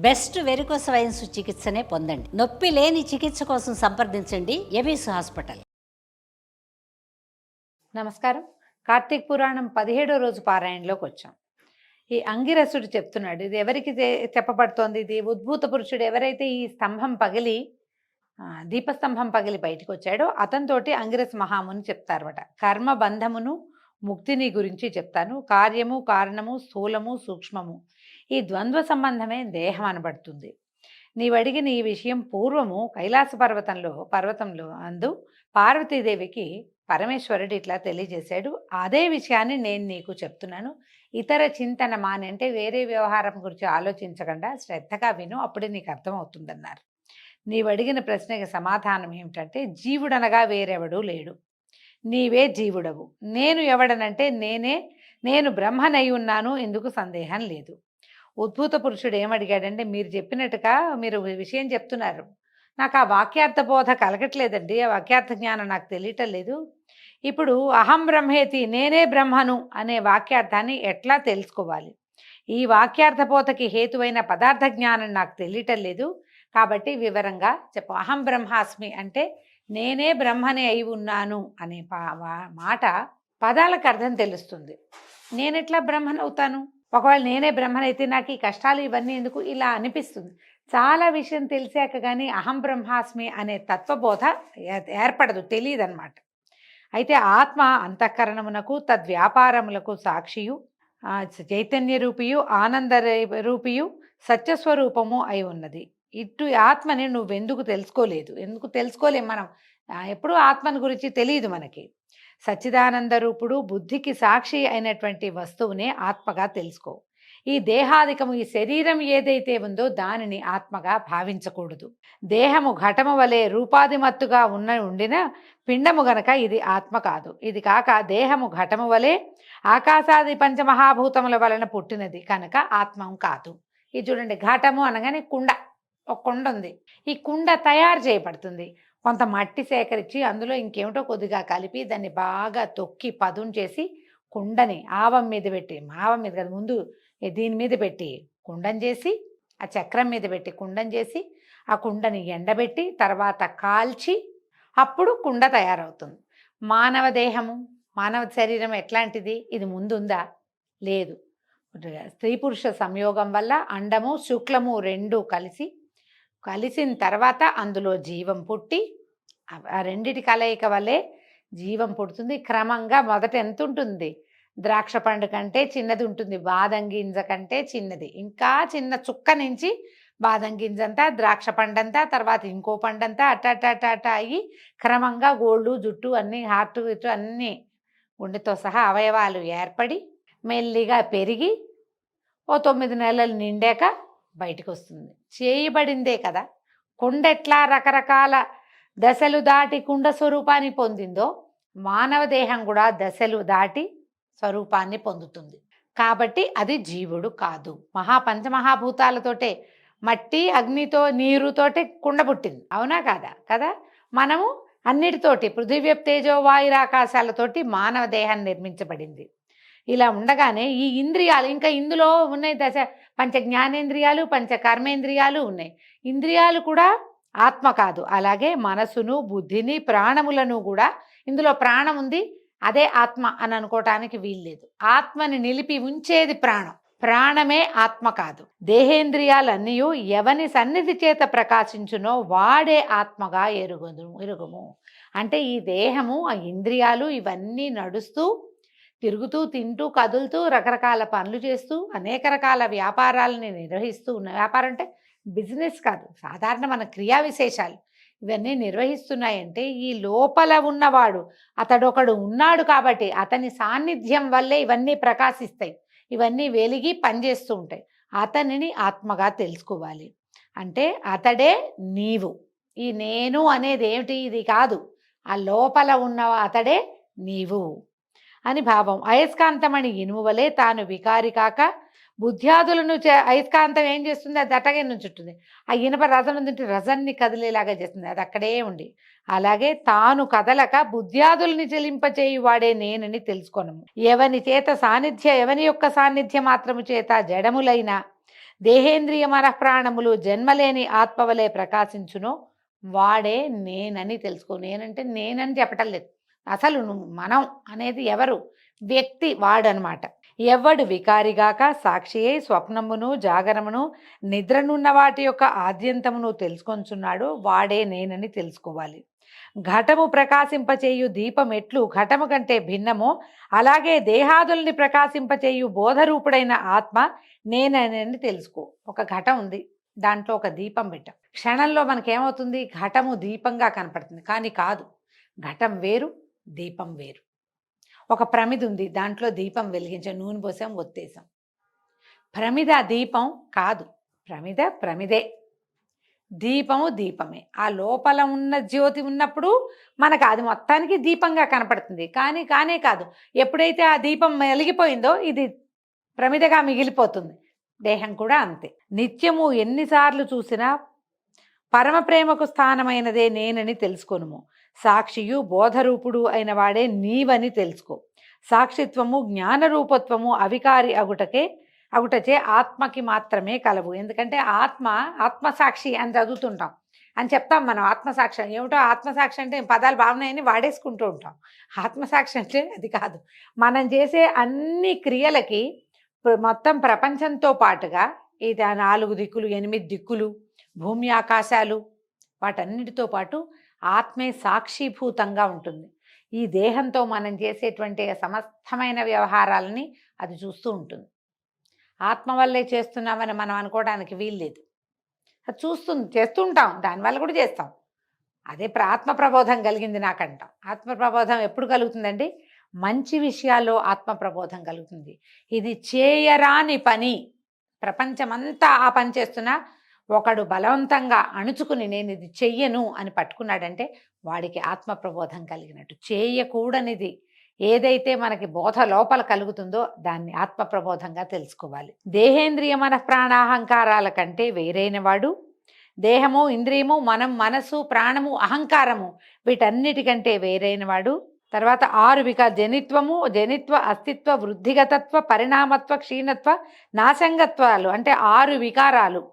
Best varicose wines చికిత్సనే పొందండి. నొప్పి లేని చికిత్స కోసం సంప్రదించండి ఎవిస్ హాస్పిటల్. నమస్కారం. కార్తీక పురాణం 17వ రోజు పారాయణలోకి వచ్చాం. ఈ అంగిరసుడు చెప్తున్నాడు, ఇది ఎవరికి చెప్పబడుతోంది? ఇది ఉద్భూత పురుషుడు ఎవరైతే ఈ స్తంభం పగిలి దీపస్తంభం పగిలి బయటకు వచ్చాడో అతనితోటి అంగిరస మహాముని చెప్తారన్నమాట. కర్మ బంధమును ముక్తిని గురించి చెప్తాను. కార్యము కారణము స్థూలము సూక్ష్మము ఈ ద్వంద్వ సంబంధమే దేహం అనబడుతుంది. నీవడిగిన ఈ విషయం పూర్వము కైలాస పర్వతంలో అందు పార్వతీదేవికి పరమేశ్వరుడు ఇట్లా తెలియజేశాడు. అదే విషయాన్ని నేను నీకు చెప్తున్నాను. ఇతర చింతన మాని, అంటే వేరే వ్యవహారం గురించి ఆలోచించకుండా శ్రద్ధగా విను, అప్పుడే నీకు అర్థమవుతుందన్నారు. నీవడిగిన ప్రశ్నకి సమాధానం ఏమిటంటే, జీవుడనగా వేరెవడూ లేడు, నీవే జీవుడవు. నేను ఎవడనంటే నేను బ్రహ్మనై ఉన్నాను, ఎందుకు సందేహం లేదు. ఉద్భూత పురుషుడు ఏమడిగాడంటే, మీరు చెప్పినట్టుగా మీరు విషయం చెప్తున్నారు, నాకు ఆ వాక్యార్థ బోధ కలగట్లేదండి, ఆ వాక్యార్థ జ్ఞానం నాకు తెలియటం లేదు. ఇప్పుడు అహం బ్రహ్మేతి, నేనే బ్రహ్మను అనే వాక్యార్థాన్ని ఎట్లా తెలుసుకోవాలి? ఈ వాక్యార్థ బోధకి హేతువైన పదార్థ జ్ఞానం నాకు తెలియటం లేదు, కాబట్టి వివరంగా చెప్పు. అహం బ్రహ్మాస్మి అంటే నేనే బ్రహ్మని అయి ఉన్నాను అనే మాట పదాలకు అర్థం తెలుస్తుంది. నేనెట్లా బ్రహ్మన్ అవుతాను? ఒకవేళ నేనే బ్రహ్మనైతే నాకు ఈ కష్టాలు ఇవన్నీ ఎందుకు, ఇలా అనిపిస్తుంది. చాలా విషయం తెలిసాక కానీ అహం బ్రహ్మాస్మి అనే తత్వబోధ ఏర్పడదు, తెలియదన్నమాట. అయితే ఆత్మ అంతఃకరణమునకు తద్వ్యాపారములకు సాక్షియు, చైతన్య రూపియు, ఆనంద రూపియు, సత్యస్వరూపము అయి ఉన్నది. ఇటు ఆత్మని నువ్వెందుకు తెలుసుకోలేదు? ఎందుకు తెలుసుకోలేం మనం? ఎప్పుడూ ఆత్మని గురించి తెలియదు మనకి. సచ్చిదానంద రూపుడు, బుద్ధికి సాక్షి అయినటువంటి వస్తువునే ఆత్మగా తెలుసుకో. ఈ దేహాదికము, ఈ శరీరం ఏదైతే ఉందో దానిని ఆత్మగా భావించకూడదు. దేహము ఘటము వలె రూపాదిమత్తుగా ఉండిన పిండము గనక ఇది ఆత్మ కాదు. ఇది కాక దేహము ఘటము వలె ఆకాశాది పంచమహాభూతముల వలన పుట్టినది కనుక ఆత్మ కాదు. ఇది చూడండి, ఘటము అనగానే ఒక కుండ ఉంది. ఈ కుండ తయారు చేయబడుతుంది. కొంత మట్టి సేకరించి అందులో ఇంకేమిటో కొద్దిగా కలిపి దాన్ని బాగా తొక్కి పదును చేసి కుండని ఆవం మీద పెట్టి, ఆవం మీద కదా ముందు దీని మీద పెట్టి కుండం చేసి, ఆ చక్రం మీద పెట్టి కుండం చేసి, ఆ కుండని ఎండబెట్టి తర్వాత కాల్చి అప్పుడు కుండ తయారవుతుంది. మానవ దేహము, మానవ శరీరం ఎట్లాంటిది? ఇది ముందుందా? లేదు. స్త్రీ పురుష సంయోగం వల్ల అండము శుక్లము రెండు కలిసిన తర్వాత అందులో జీవం పుట్టి, ఆ రెండిటి కలయిక వల్లే జీవం పుడుతుంది. క్రమంగా మొదట ఎంత ఉంటుంది? ద్రాక్ష పండు కంటే చిన్నది ఉంటుంది, బాదం గింజ కంటే చిన్నది, ఇంకా చిన్న చుక్క నుంచి బాదం గింజంతా, ద్రాక్ష పండంతా, తర్వాత ఇంకో పండంతా అట్ట అయ్యి క్రమంగా గోళ్ళు జుట్టు అన్నీ, హార్ట్ ఇటు అన్నీ గుండెతో సహా అవయవాలు ఏర్పడి మెల్లిగా పెరిగి ఓ 9 నెలలు నిండాక బయటకు వస్తుంది. చేయబడిందే కదా. కుండ ఎట్లా రకరకాల దశలు దాటి కుండ స్వరూపాన్ని పొందిందో, మానవ దేహం కూడా దశలు దాటి స్వరూపాన్ని పొందుతుంది. కాబట్టి అది జీవుడు కాదు. పంచమహాభూతాలతోటే, మట్టి అగ్నితో నీరుతోటి కుండ పుట్టింది, అవునా కాదా? కదా. మనము అన్నిటితోటి పృథివ్య తేజో వాయురాకాశాలతోటి మానవ దేహం నిర్మించబడింది. ఇలా ఉండగానే ఈ ఇంద్రియాలు, ఇంకా ఇందులో ఉన్నాయి పంచ జ్ఞానేంద్రియాలు, పంచ కర్మేంద్రియాలు ఉన్నాయి. ఇంద్రియాలు కూడా ఆత్మ కాదు. అలాగే మనసును, బుద్ధిని, ప్రాణములను కూడా, ఇందులో ప్రాణం ఉంది, అదే ఆత్మ అని అనుకోవటానికి వీల్లేదు. ఆత్మని నిలిపి ఉంచేది ప్రాణం, ప్రాణమే ఆత్మ కాదు. దేహేంద్రియాలన్నీ ఎవని సన్నిధి చేత ప్రకాశించునో వాడే ఆత్మగా ఎరుగుము. అంటే ఈ దేహము, ఆ ఇంద్రియాలు ఇవన్నీ నడుస్తూ తిరుగుతూ, తింటూ, కదులుతూ, రకరకాల పనులు చేస్తూ, అనేక రకాల వ్యాపారాలని నిర్వహిస్తూ ఉన్న, వ్యాపారం అంటే బిజినెస్ కాదు, సాధారణ మన క్రియా విశేషాలు ఇవన్నీ నిర్వహిస్తున్నాయంటే ఈ లోపల ఉన్నవాడు అతడొకడు ఉన్నాడు కాబట్టి అతని సాన్నిధ్యం వల్లే ఇవన్నీ ప్రకాశిస్తాయి, ఇవన్నీ వెలిగి పనిచేస్తూ ఉంటాయి. అతనిని ఆత్మగా తెలుసుకోవాలి. అంటే అతడే నీవు. ఈ నేను అనేది ఏమిటి? ఇది కాదు, ఆ లోపల ఉన్న అతడే నీవు అని భావం. అయస్కాంతమణి ఇనుము వలె తాను వికారి కాక బుద్ధ్యాదులను అయస్కాంతం ఏం చేస్తుంది? అది అట్టగే నుంచుంటుంది. ఆ ఇనుప రజం ఉంటే రజన్ని కదిలేలాగా చేస్తుంది, అది అక్కడే ఉండి. అలాగే తాను కదలక బుద్ధ్యాదుల్ని చెలింపచేయువాడే నేనని తెలుసుకొనము. ఎవని యొక్క సాన్నిధ్య మాత్రము చేత జడములైన దేహేంద్రియ మనఃప్రాణములు జన్మలేని ఆత్మవలే ప్రకాశించునో వాడే నేనని తెలుసుకో. నేనంటే నేనని చెప్పటం లేదు, అసలు మనం అనేది ఎవరు, వ్యక్తి వాడనమాట. ఎవడు వికారిగాక సాక్షియే స్వప్నమును జాగరమును నిద్రనున్న వాటి యొక్క ఆద్యంతమును తెలుసుకొంచున్నాడు వాడే నేనని తెలుసుకోవాలి. ఘటము ప్రకాశింపచేయు దీపం ఎట్లు ఘటము కంటే భిన్నమో అలాగే దేహాదుల్ని ప్రకాశింపచేయు బోధరూపుడైన ఆత్మ నేనని తెలుసుకో. ఒక ఘటం ఉంది, దాంట్లో ఒక దీపం పెట్టాం, క్షణంలో మనకేమవుతుంది, ఘటము దీపంగా కనపడుతుంది, కానీ కాదు, ఘటం వేరు దీపం వేరు. ఒక ప్రమిద ఉంది, దాంట్లో దీపం వెలిగించాం, నూనె పోసాం, ఒత్తేసాం, ప్రమిద దీపం కాదు, ప్రమిద ప్రమిదే, దీపము దీపమే. ఆ లోపల ఉన్న జ్యోతి ఉన్నప్పుడు మనకు అది మొత్తానికి దీపంగా కనపడుతుంది, కానీ కానే కాదు, ఎప్పుడైతే ఆ దీపం వెలిగిపోయిందో ఇది ప్రమిదగా మిగిలిపోతుంది. దేహం కూడా అంతే. నిత్యము ఎన్నిసార్లు చూసినా పరమ ప్రేమకు స్థానమైనదే నేనని తెలుసుకొనుము. సాక్షియు బోధరూపుడు అయిన వాడే నీవని తెలుసుకో. సాక్షిత్వము జ్ఞానరూపత్వము అవికారి అగుటచే ఆత్మకి మాత్రమే కలవు. ఎందుకంటే ఆత్మసాక్షి అని చదువుతుంటాం అని చెప్తాం మనం. ఆత్మసాక్షి ఏమిటో, ఆత్మసాక్షి అంటే పదాలు బాగున్నాయని వాడేసుకుంటూ ఉంటాం. ఆత్మసాక్షి అంటే అది కాదు. మనం చేసే అన్ని క్రియలకి మొత్తం ప్రపంచంతో పాటుగా ఇది 4 దిక్కులు, 8 దిక్కులు, భూమి ఆకాశాలు, వాటన్నిటితో పాటు ఆత్మే సాక్షిభూతంగా ఉంటుంది. ఈ దేహంతో మనం చేసేటువంటి సమస్తమైన వ్యవహారాలని అది చూస్తూ ఉంటుంది. ఆత్మ వల్లే చేస్తున్నామని మనం అనుకోవడానికి వీల్లేదు. అది చూస్తుంది, చేస్తుంటాం, దానివల్ల కూడా చేస్తాం. అదే ఆత్మ ప్రబోధం కలిగింది నాకంటాం. ఆత్మ ప్రబోధం ఎప్పుడు కలుగుతుందండి? మంచి విషయాల్లో ఆత్మ ప్రబోధం కలుగుతుంది. ఇది చేయరాని పని, ప్రపంచమంతా ఆ పని చేస్తున్నా ఒకడు బలవంతంగా అణుచుకుని నేను ఇది చెయ్యను అని పట్టుకున్నాడంటే వాడికి ఆత్మ ప్రబోధం కలిగినట్టు. చేయకూడనిది ఏదైతే మనకి బోధ లోపల కలుగుతుందో దాన్ని ఆత్మ ప్రబోధంగా తెలుసుకోవాలి. దేహేంద్రియ మనఃప్రాణాహంకారాల కంటే వేరైన వాడు, దేహము, ఇంద్రియము, మనసు, ప్రాణము, అహంకారము వీటన్నిటికంటే వేరైన వాడు. తర్వాత 6 జనిత్వ, అస్తిత్వ, వృద్ధిగతత్వ, పరిణామత్వ, క్షీణత్వ, నాశంగత్వాలు అంటే 6 వికారాలు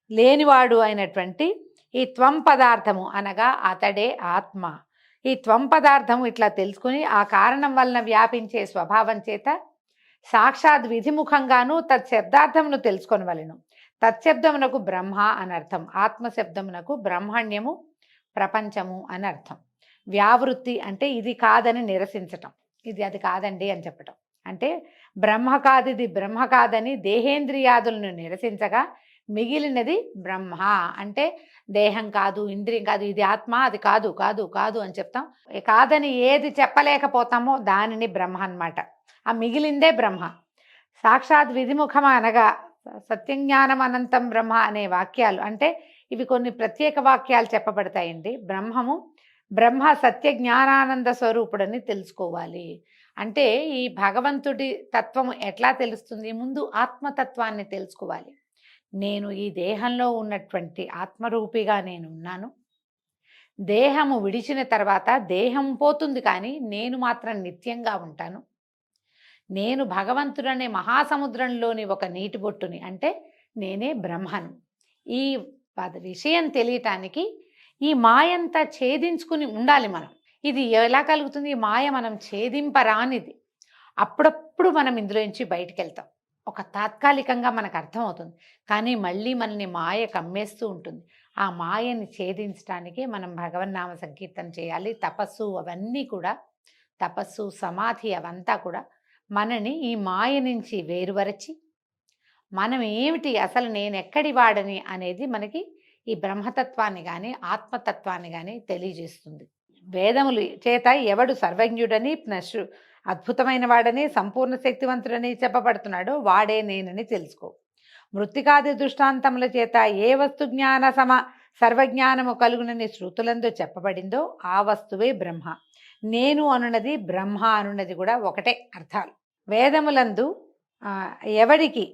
లేనివాడు అయినటువంటి ఈ త్వం పదార్థము అనగా అతడే ఆత్మ. ఈ త్వం పదార్థము ఇట్లా తెలుసుకుని ఆ కారణం వలన వ్యాపించే స్వభావం చేత సాక్షాత్ విధిముఖంగాను తత్శబ్దార్థమును తెలుసుకొనవలెను. తత్శబ్దమునకు బ్రహ్మ అనర్థం, ఆత్మశబ్దమునకు బ్రహ్మణ్యము, ప్రపంచము అని అర్థం. వ్యావృత్తి అంటే ఇది కాదని నిరసించటం, ఇది అది కాదండి అని చెప్పటం. అంటే బ్రహ్మ కాదు, ఇది బ్రహ్మ కాదని దేహేంద్రియాదులను నిరసించగా మిగిలినది బ్రహ్మ. అంటే దేహం కాదు, ఇంద్రియం కాదు, ఇది ఆత్మ, అది కాదు కాదు కాదు అని చెప్తాం. కాదని ఏది చెప్పలేకపోతామో దానిని బ్రహ్మ అన్నమాట. ఆ మిగిలిందే బ్రహ్మ. సాక్షాత్ విధిముఖం అనగా సత్యజ్ఞానం అనంతం బ్రహ్మ అనే వాక్యాలు, అంటే ఇవి కొన్ని ప్రత్యేక వాక్యాలు చెప్పబడతాయండి. బ్రహ్మ సత్య జ్ఞానానంద స్వరూపుడని తెలుసుకోవాలి. అంటే ఈ భగవంతుడి తత్వం ఎట్లా తెలుస్తుంది? ముందు ఆత్మతత్వాన్ని తెలుసుకోవాలి. నేను ఈ దేహంలో ఉన్నటువంటి ఆత్మరూపిగా నేను ఉన్నాను. దేహము విడిచిన తర్వాత దేహం పోతుంది, కానీ నేను మాత్రం నిత్యంగా ఉంటాను. నేను భగవంతుడనే మహాసముద్రంలోని ఒక నీటి బొట్టుని, అంటే నేనే బ్రహ్మను. ఈ విషయం తెలియటానికి ఈ మాయంతా ఛేదించుకుని ఉండాలి మనం. ఇది ఎలా కలుగుతుంది? ఈ మాయ మనం ఛేదింపరానిది. అప్పుడప్పుడు మనం ఇందులోంచి బయటికి వెళ్తాం, ఒక తాత్కాలికంగా మనకు అర్థమవుతుంది, కానీ మళ్ళీ మనల్ని మాయ కమ్మేస్తూ ఉంటుంది. ఆ మాయని ఛేదించడానికి మనం భగవన్నామ సంకీర్తన చేయాలి. తపస్సు, అవన్నీ కూడా తపస్సు, సమాధి అవంతా కూడా మనని ఈ మాయ నుంచి వేరువరచి మనం ఏమిటి, అసలు నేను ఎక్కడి వాడని అనేది మనకి ఈ బ్రహ్మతత్వాన్ని కానీ ఆత్మతత్వాన్ని కానీ తెలియజేస్తుంది. వేదములు చేత ఎవడు సర్వజ్ఞుడని, అద్భుతమైన వాడని, సంపూర్ణ శక్తివంతుడని చెప్పబడుతున్నాడో వాడే నేనని తెలుసుకో. మృత్తికాది దృష్టాంతముల చేత ఏ వస్తు జ్ఞాన సర్వజ్ఞానము కలుగునని శృతులందు చెప్పబడిందో ఆ వస్తువే బ్రహ్మ. నేను అనున్నది బ్రహ్మ అనున్నది కూడా ఒకటే అర్థాలు. వేదములందు ఎవడికి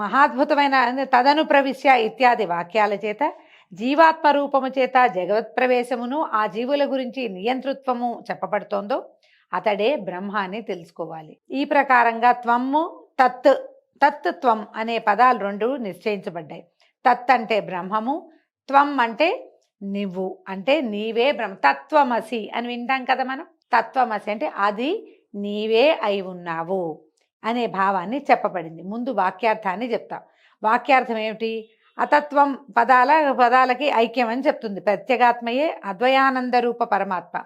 మహాద్భుతమైన తదను ప్రవిశ్య ఇత్యాది వాక్యాల చేత జీవాత్మ రూపము చేత జగవత్ ప్రవేశమును, ఆ జీవుల గురించి నియంతృత్వము చెప్పబడుతోందో అతడే బ్రహ్మ అని తెలుసుకోవాలి. ఈ ప్రకారంగా త్వము తత్ తత్ త్వం అనే పదాలు రెండు నిశ్చయించబడ్డాయి. తత్ అంటే బ్రహ్మము, త్వం అంటే నువ్వు, అంటే నీవే బ్రహ్మ. తత్వమసి అని వింటాం కదా మనం. తత్వమసి అంటే అది నీవే అయి ఉన్నావు అనే భావాన్ని చెప్పబడింది. ముందు వాక్యార్థాన్ని చెప్తాం. వాక్యార్థం ఏమిటి? అతత్వం పదాలకి ఐక్యం అని చెప్తుంది. ప్రత్యేగాత్మయే అద్వయానంద రూప పరమాత్మ,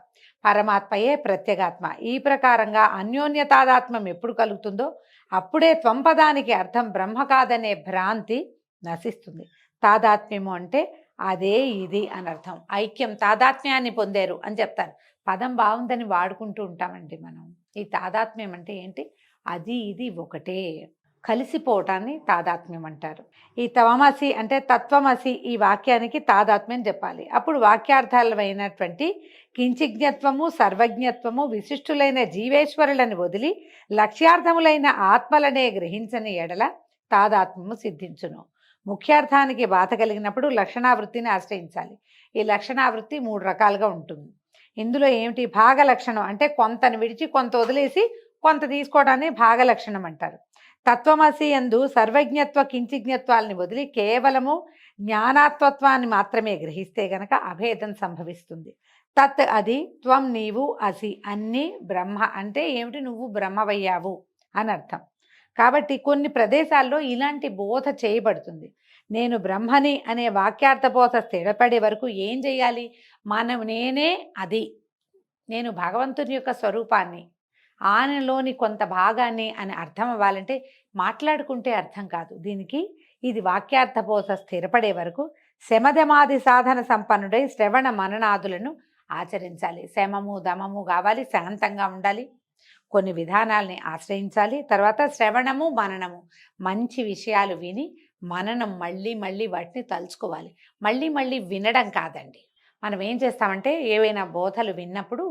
పరమాత్మయే ప్రత్యేగాత్మ. ఈ ప్రకారంగా అన్యోన్యతాదాత్మ్యం ఎప్పుడు కలుగుతుందో అప్పుడే త్వం పదానికి అర్థం బ్రహ్మ కాదనే భ్రాంతి నశిస్తుంది. తాదాత్మ్యము అంటే అదే ఇది అని అర్థం. ఐక్యం, తాదాత్మ్యాన్ని పొందారు అని చెప్తారు. పదం బాగుందని వాడుకుంటూ ఉంటామండి మనం. ఈ తాదాత్మ్యం అంటే ఏంటి? అది ఇది ఒకటే, కలిసిపోవటాన్ని తాదాత్మ్యం అంటారు. ఈ తవమసి అంటే తత్వమసి ఈ వాక్యానికి తాదాత్మ్యం చెప్పాలి. అప్పుడు వాక్యార్థాలమైనటువంటి కించిజ్ఞత్వము, సర్వజ్ఞత్వము, విశిష్టులైన జీవేశ్వరులను వదిలి లక్ష్యార్థములైన ఆత్మలనే గ్రహించని ఎడల తాదాత్మ్యము సిద్ధించును. ముఖ్యార్థానికి బాధ కలిగినప్పుడు లక్షణావృత్తిని ఆశ్రయించాలి. ఈ లక్షణావృత్తి 3 రకాలుగా ఉంటుంది. ఇందులో ఏమిటి? భాగ లక్షణం అంటే కొంతను విడిచి కొంత వదిలేసి కొంత తీసుకోవడాన్ని భాగ లక్షణం అంటారు. తత్వమసి యందు సర్వజ్ఞత్వ కించిజ్ఞత్వాలని వదిలి కేవలము జ్ఞానాత్వత్వాన్ని మాత్రమే గ్రహిస్తే గనక అభేదం సంభవిస్తుంది. తత్ అది, త్వం నీవు, అసి అన్ని బ్రహ్మ అంటే ఏమిటి? నువ్వు బ్రహ్మవయ్యావు అని అర్థం. కాబట్టి కొన్ని ప్రదేశాల్లో ఇలాంటి బోధ చేయబడుతుంది. నేను బ్రహ్మని అనే వాక్యార్థ బోధ స్థిరపడే వరకు ఏం చేయాలి? నేనే అది, నేను భగవంతుని యొక్క స్వరూపాన్ని, ఆయనలోని కొంత భాగాన్ని అని అర్థం అవ్వాలంటే మాట్లాడుకుంటే అర్థం కాదు దీనికి. ఇది వాక్యార్థ బోధ స్థిరపడే వరకు శమదమాది సాధన సంపన్నుడై శ్రవణ మననాదులను ఆచరించాలి. శమము దమము కావాలి, శాంతంగా ఉండాలి, కొన్ని విధానాల్ని ఆశ్రయించాలి. తర్వాత శ్రవణము మననము, మంచి విషయాలు విని మననం మళ్ళీ మళ్ళీ వాటిని తలుచుకోవాలి. మళ్ళీ మళ్ళీ వినడం కాదండి. మనం ఏం చేస్తామంటే ఏవైనా బోధలు విన్నప్పుడు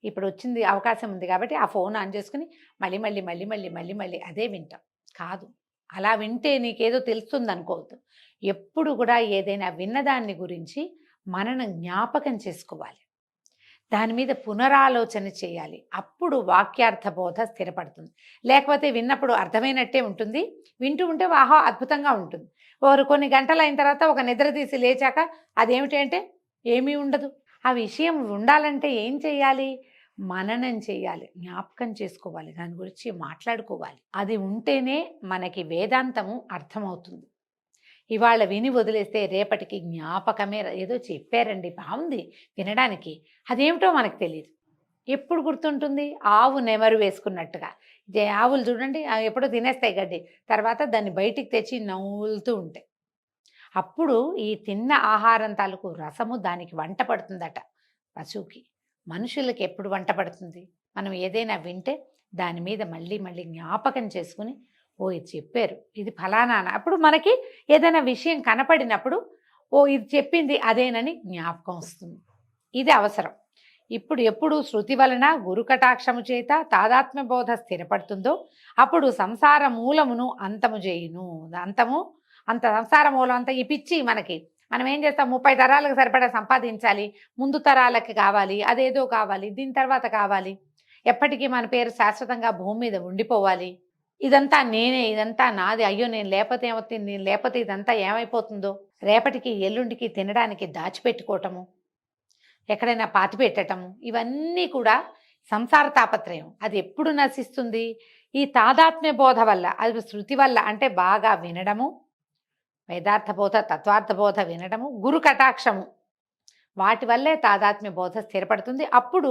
ఇప్పుడు వచ్చింది అవకాశం ఉంది కాబట్టి ఆ ఫోన్ ఆన్ చేసుకుని మళ్ళీ మళ్ళీ మళ్ళీ మళ్ళీ మళ్ళీ మళ్ళీ అదే వింటాం. కాదు, అలా వింటే నీకేదో తెలుస్తుంది అనుకోవద్దు. ఎప్పుడు కూడా ఏదైనా విన్నదాన్ని గురించి మననం జ్ఞాపకం చేసుకోవాలి, దాని మీద పునరాలోచన చేయాలి. అప్పుడు వాక్యార్థ బోధ స్థిరపడుతుంది. లేకపోతే విన్నప్పుడు అర్థమైనట్టే ఉంటుంది, వింటూ ఉంటే వాహా అద్భుతంగా ఉంటుంది. కొన్ని గంటలు అయిన తర్వాత ఒక నిద్ర తీసి లేచాక అదేమిటి అంటే ఏమీ ఉండదు. ఆ విషయం ఉండాలంటే ఏం చేయాలి? మననం చేయాలి, జ్ఞాపకం చేసుకోవాలి, దాని గురించి మాట్లాడుకోవాలి. అది ఉంటేనే మనకి వేదాంతము అర్థమవుతుంది. ఇవాళ విని వదిలేస్తే రేపటికి జ్ఞాపకమే. ఏదో చెప్పారండి బాగుంది వినడానికి, అదేమిటో మనకు తెలియదు. ఎప్పుడు గుర్తుంటుంది? ఆవు నెమరు వేసుకున్నట్టుగా. ఆవులు చూడండి ఎప్పుడో తినేస్తాయి గడ్డి, తర్వాత దాన్ని బయటికి తెచ్చి నవ్వులుతూ ఉంటాయి. అప్పుడు ఈ తిన్న ఆహారం తాలూకు రసము దానికి వంట పడుతుందట పశువుకి. మనుషులకి ఎప్పుడు వంట పడుతుంది? మనం ఏదైనా వింటే దాని మీద మళ్ళీ మళ్ళీ జ్ఞాపకం చేసుకుని ఓ ఇది చెప్పారు, ఇది ఫలానా. అప్పుడు మనకి ఏదైనా విషయం కనపడినప్పుడు ఓ ఇది చెప్పింది అదేనని జ్ఞాపకం వస్తుంది. ఇది అవసరం. ఇప్పుడు ఎప్పుడు శృతి వలన గురు కటాక్షము చేత తాదాత్మ్య బోధ స్థిరపడుతుందో అప్పుడు సంసార మూలమును అంతము చేయును. అంత సంసార మూలం అంతా ఈ పిచ్చి మనకి. మనం ఏం చేస్తాం? 30 తరాలకు సరిపడా సంపాదించాలి, ముందు తరాలకి కావాలి, అదేదో కావాలి, దీని తర్వాత కావాలి, ఎప్పటికీ మన పేరు శాశ్వతంగా భూమి మీద ఉండిపోవాలి, ఇదంతా నేనే, ఇదంతా నాది, అయ్యో నేను లేకపోతే ఏమవుతుంది, నేను లేకపోతే ఇదంతా ఏమైపోతుందో, రేపటికి ఎల్లుండికి తినడానికి దాచిపెట్టుకోవటము, ఎక్కడైనా పాతి పెట్టటము, ఇవన్నీ కూడా సంసార తాపత్రయం. అది ఎప్పుడు నశిస్తుంది? ఈ తాదాత్మ్య బోధ వల్ల, అది శృతి వల్ల. అంటే బాగా వినడము, వేదార్థ బోధ తత్వార్థ బోధ వినడము, గురు కటాక్షము, వాటి వల్లే తాదాత్మ్య బోధ స్థిరపడుతుంది. అప్పుడు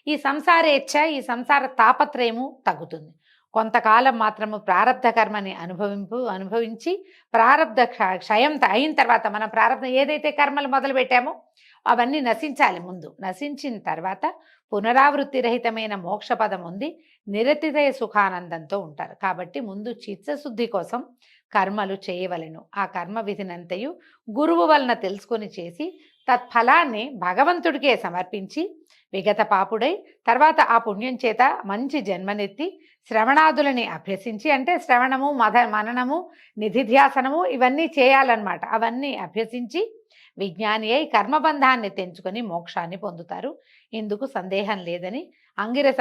ఈ సంసారేచ్ఛ, ఈ సంసార తాపత్రయము తగ్గుతుంది. కొంతకాలం మాత్రము ప్రారబ్ధ కర్మని అనుభవించి ప్రారబ్ధ క్షయం అయిన తర్వాత మనం ప్రారబ్ధం ఏదైతే కర్మలు మొదలు పెట్టామో అవన్నీ నశించాలి. ముందు నశించిన తర్వాత పునరావృత్తి రహితమైన మోక్షపదం ఉంది, నిరతిదయ సుఖానందంతో ఉంటారు. కాబట్టి ముందు చిత్తశుద్ధి కోసం కర్మలు చేయవలెను. ఆ కర్మ విధినంతయు గురువు వలన తెలుసుకొని చేసి తత్ఫలాన్ని భగవంతుడికే సమర్పించి విగత పాపుడై తర్వాత ఆ పుణ్యం చేత మంచి జన్మనెత్తి శ్రవణాదులని అభ్యసించి, అంటే శ్రవణము మననము నిధిధ్యాసనము ఇవన్నీ చేయాలన్నమాట. అవన్నీ అభ్యసించి విజ్ఞాని అయి కర్మబంధాన్ని తెంచుకొని మోక్షాన్ని పొందుతారు. ఇందుకు సందేహం లేదని అంగిరస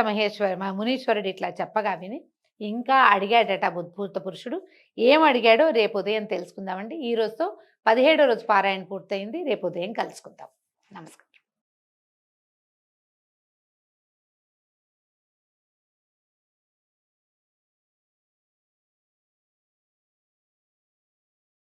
మునీశ్వరుడు ఇట్లా చెప్పగా విని ఇంకా అడిగాడట ఉద్భూత పురుషుడు. ఏం అడిగాడో రేపు ఉదయం తెలుసుకుందామండి. ఈ రోజుతో 17వ రోజు పారాయణ పూర్తయింది. రేపు ఉదయం కలుసుకుందాం. నమస్కారం.